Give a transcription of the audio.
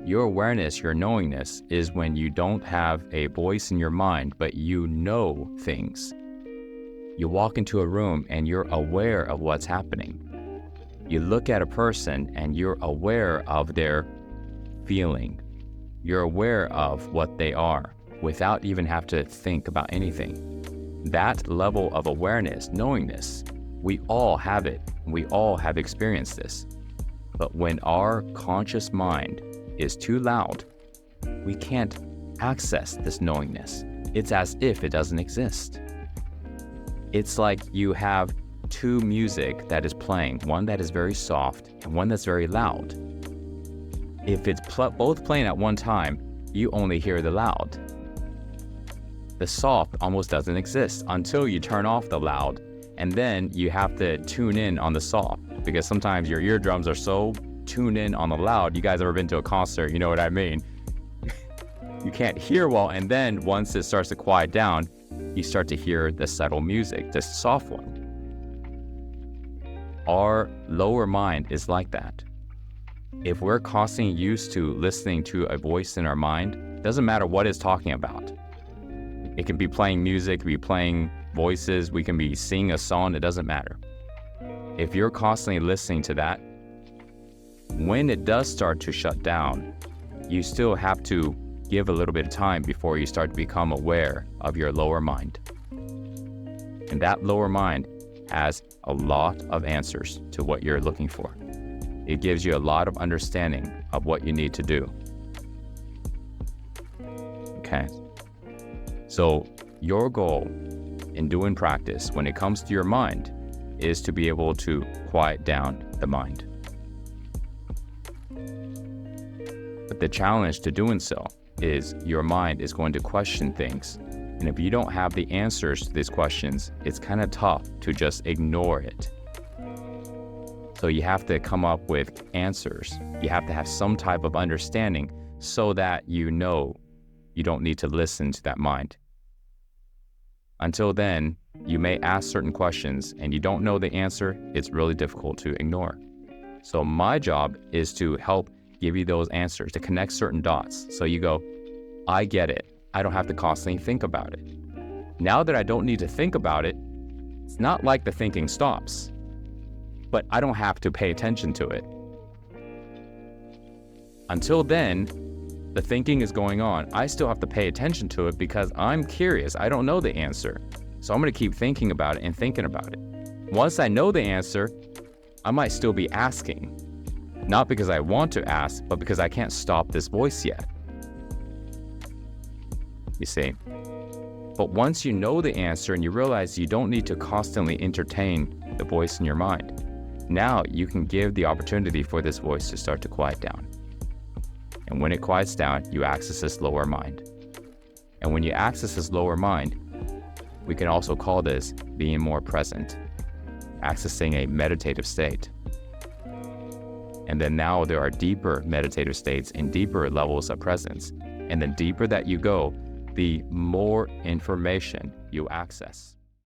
Your awareness, your knowingness, is when you don't have a voice in your mind, but you know things. You walk into a room and you're aware of what's happening. You look at a person and you're aware of their feeling. You're aware of what they are without even have to think about anything. That level of awareness, knowingness, we all have it. We all have experienced this. But when our conscious mind is too loud, we can't access this knowingness. It's as if it doesn't exist. It's like you have two music that is playing, one that is very soft and one that's very loud. If it's both playing at one time, you only hear the loud. The soft almost doesn't exist until you turn off the loud, and then you have to tune in on the soft, because sometimes your eardrums are so tuned in on the loud. You guys ever been to a concert? You know what I mean. You can't hear well, and then once it starts to quiet down, you start to hear the subtle music, the soft one. Our lower mind is like that. If we're constantly used to listening to a voice in our mind, it doesn't matter what it's talking about. It can be playing music, it can be playing voices, we can be singing a song, it doesn't matter. If you're constantly listening to that, when it does start to shut down, you still have to give a little bit of time before you start to become aware of your lower mind. And that lower mind has a lot of answers to what you're looking for. It gives you a lot of understanding of what you need to do. Okay. So your goal in doing practice when it comes to your mind is to be able to quiet down the mind. But the challenge to doing so is your mind is going to question things. And if you don't have the answers to these questions, it's kind of tough to just ignore it. So you have to come up with answers. You have to have some type of understanding so that you know you don't need to listen to that mind. Until then, you may ask certain questions and you don't know the answer, it's really difficult to ignore. So my job is to help give you those answers, to connect certain dots. So you go, I get it. I don't have to constantly think about it. Now that I don't need to think about it, it's not like the thinking stops, but I don't have to pay attention to it. Until then, the thinking is going on. I still have to pay attention to it because I'm curious. I don't know the answer. So I'm going to keep thinking about it and thinking about it. Once I know the answer, I might still be asking. Not because I want to ask, but because I can't stop this voice yet. You see? But once you know the answer and you realize you don't need to constantly entertain the voice in your mind, now you can give the opportunity for this voice to start to quiet down. And when it quiets down, you access this lower mind. And when you access this lower mind, we can also call this being more present, accessing a meditative state. And then now there are deeper meditative states and deeper levels of presence. And the deeper that you go, the more information you access.